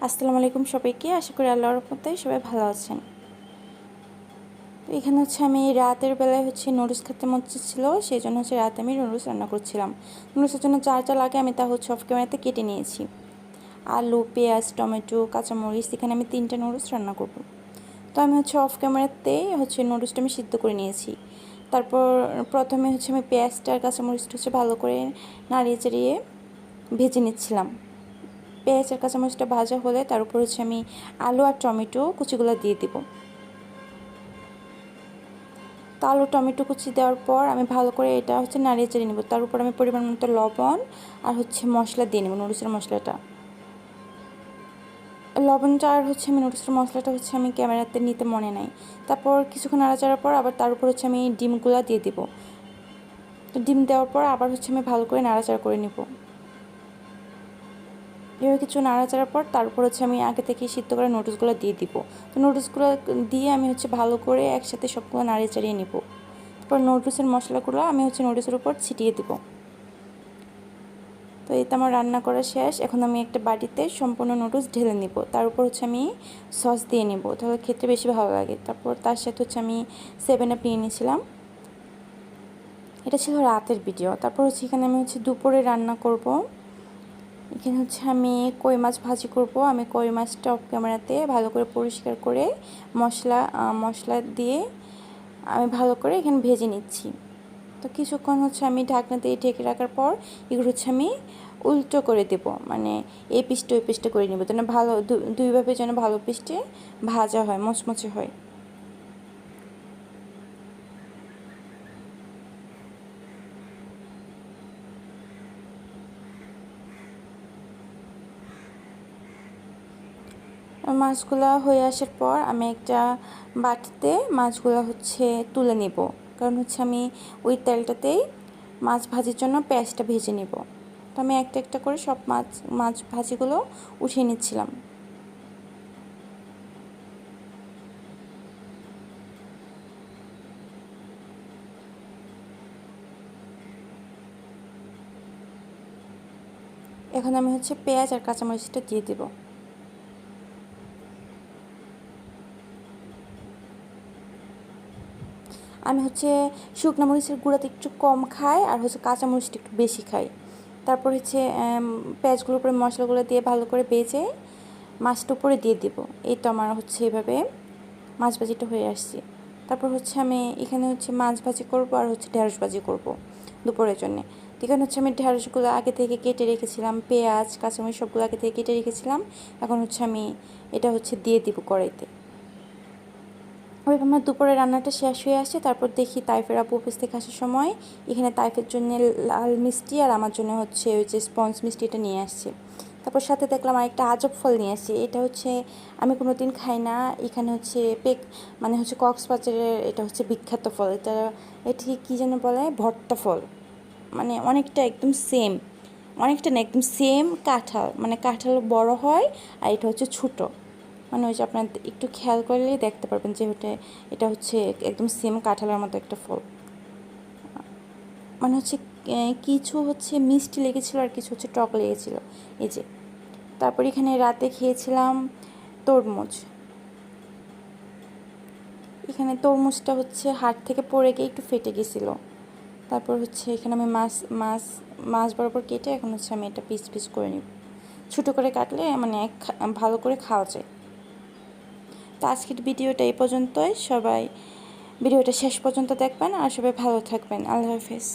আসসালামু আলাইকুম সবাইকে। আশা করি আল্লাহর রহমতে সবাই ভালো আছেন। তো এখানে আমি রাতের বেলায় নুডলস খেতে মন ছিল, সেই জন্য রাতে আমি নুডলস রান্না করছিলাম। নুডলসের জন্য যা লাগে আমি তা অফ ক্যামেরাতে কেটে নিয়েছি। আলু, পেঁয়াজ, টমেটো, কাঁচামরিচ, এখানে আমি 3টা নুডলস রান্না করব। তো আমি অফ ক্যামেরাতে নুডলসটা আমি সিদ্ধ করে নিয়েছি। তারপর প্রথমে আমি পেঁয়াজটা আর কাঁচামরিচটা ভালো করে নাড়িয়ে চাড়িয়ে ভেজে নিচ্ছিলাম। পেঁয়াজ আর কাঁচামরিচটা ভাজা হলে তার উপর আমি আলু আর টমেটো কুচিগুলো দিয়ে দিব। তো আলু টমেটো কুচি দেওয়ার পর আমি ভালো করে এটা নাড়িয়ে চাড়িয়ে নেব। তার উপর আমি পরিমাণ মতো লবণ আর মশলা দিয়ে নেব, নুডলসের মশলাটা। লবণটা আর আমি নুডলসের মশলাটা আমি ক্যামেরাতে নিতে মনে নাই। তারপর কিছুক্ষণ নাড়াচাড়ার পর আবার তার উপর আমি ডিমগুলো দিয়ে দিব। তো ডিম দেওয়ার পর আবার আমি ভালো করে নাড়াচাড়া করে নেব। এভাবে কিছু নাড়াচাড়ার পর তার উপর আমি আগে থেকে সিদ্ধ করা নুডলসগুলো দিয়ে দিব। তো নুডলসগুলো দিয়ে আমি ভালো করে একসাথে সবগুলো নাড়িয়ে চাড়িয়ে নেব। তারপর নুডলসের মশলাগুলো আমি নুডলসের উপর ছিটিয়ে দিব। তো এই তো আমার রান্না করা শেষ। এখন আমি একটা বাটিতে সম্পূর্ণ নুডলস ঢেলে নিব। তার উপর আমি সস দিয়ে নেব, তাহলে খেতে বেশি ভালো লাগে। তারপর তার সাথে আমি 7 আপ নিয়ে নিয়েছিলাম। এটা ছিল রাতের ভিডিও। তারপর এখানে আমি দুপুরে রান্না করব। এখানে আমি কই মাছ ভাজি করব। আমি কই মাছটা অফ ক্যামেরাতে ভালো করে পরিষ্কার করে মশলা দিয়ে আমি ভালো করে এখানে ভেজে নিচ্ছি। তো কিছুক্ষণ আমি ঢাকনা দিয়ে ঢেকে রাখার পর এগুলো আমি উল্টো করে দেব, মানে এই পিসটা ওই পিসটা করে নেব, যেন ভালো দুইভাবে যেন ভালো পিসটে ভাজা হয়, মচমচে হয়। মাছগুলো হয়ে আসার পর আমি একটা বাটিতে মাছগুলো তুলে নেব, কারণ আমি ওই তেলটাতেই মাছ ভাজির জন্য পেঁয়াজটা ভেজে নেব। তো আমি একটা একটা করে সব মাছ ভাজিগুলো উঠিয়ে নিচ্ছিলাম। এখন আমি পেঁয়াজ আর কাঁচামরিচটা দিয়ে দেব। আমি শুকনো মরিচের গুঁড়াতে একটু কম খাই, আর কাঁচামরিচটা একটু বেশি খাই। তারপর পেঁয়াজগুলোর উপরে মশলাগুলো দিয়ে ভালো করে ভেজে মাছটা উপরে দিয়ে দেব। এই তো আমার এভাবে মাছ ভাজিটা হয়ে আসছে। তারপর আমি এখানে মাছ ভাজি করব আর ঢেঁড়স ভাজি করব দুপুরের জন্যে। এখানে আমি ঢেঁড়সগুলো আগে থেকে কেটে রেখেছিলাম, পেঁয়াজ কাঁচামরিচ সবগুলো আগে থেকে কেটে রেখেছিলাম। এখন আমি এটা দিয়ে দিব কড়াইতে। ওই আমার দুপুরে রান্নাটা শেষ হয়ে আসছে। তারপর দেখি তাইফের আপু অফিস থেকে আসার সময় এখানে তাইফের জন্য লাল মিষ্টি আর আমার জন্য ওই যে স্পঞ্জ মিষ্টি এটা নিয়ে আসছে। তারপর সাথে দেখলাম আরেকটা আজব ফল নিয়ে আসছে। এটা আমি কোনো দিন খাই না। এখানে মানে কক্সবাজারের এটা বিখ্যাত ফল। এটি কী যেন বলে, ভর্তা ফল। মানে অনেকটা একদম সেম, অনেকটা না একদম সেম কাঁঠাল, মানে কাঁঠাল বড় হয় আর এটা ছোটো। মানে ওই যে আপনার একটু খেয়াল করলেই দেখতে পারবেন যে এটা একদম সেম কাঁঠালের মতো একটা ফল। মানে কিছু মিষ্টি লেগেছিলো আর কিছু টক লেগেছিলো। এই যে তারপর এখানে রাতে খেয়েছিলাম তরমুজ। এখানে তরমুজটা হাত থেকে পড়ে গিয়ে একটু ফেটে গেছিলো। তারপর এখানে আমি মাছ বরাবর কেটে এখন আমি এটা পিস পিস করে নিব। ছোটো করে কাটলে মানে ভালো করে খাওয়া যায়। তো আজকের ভিডিওটা এই পর্যন্তই। সবাই ভিডিওটা শেষ পর্যন্ত দেখবেন আর সবাই ভালো থাকবেন। আল্লাহ হাফেজ।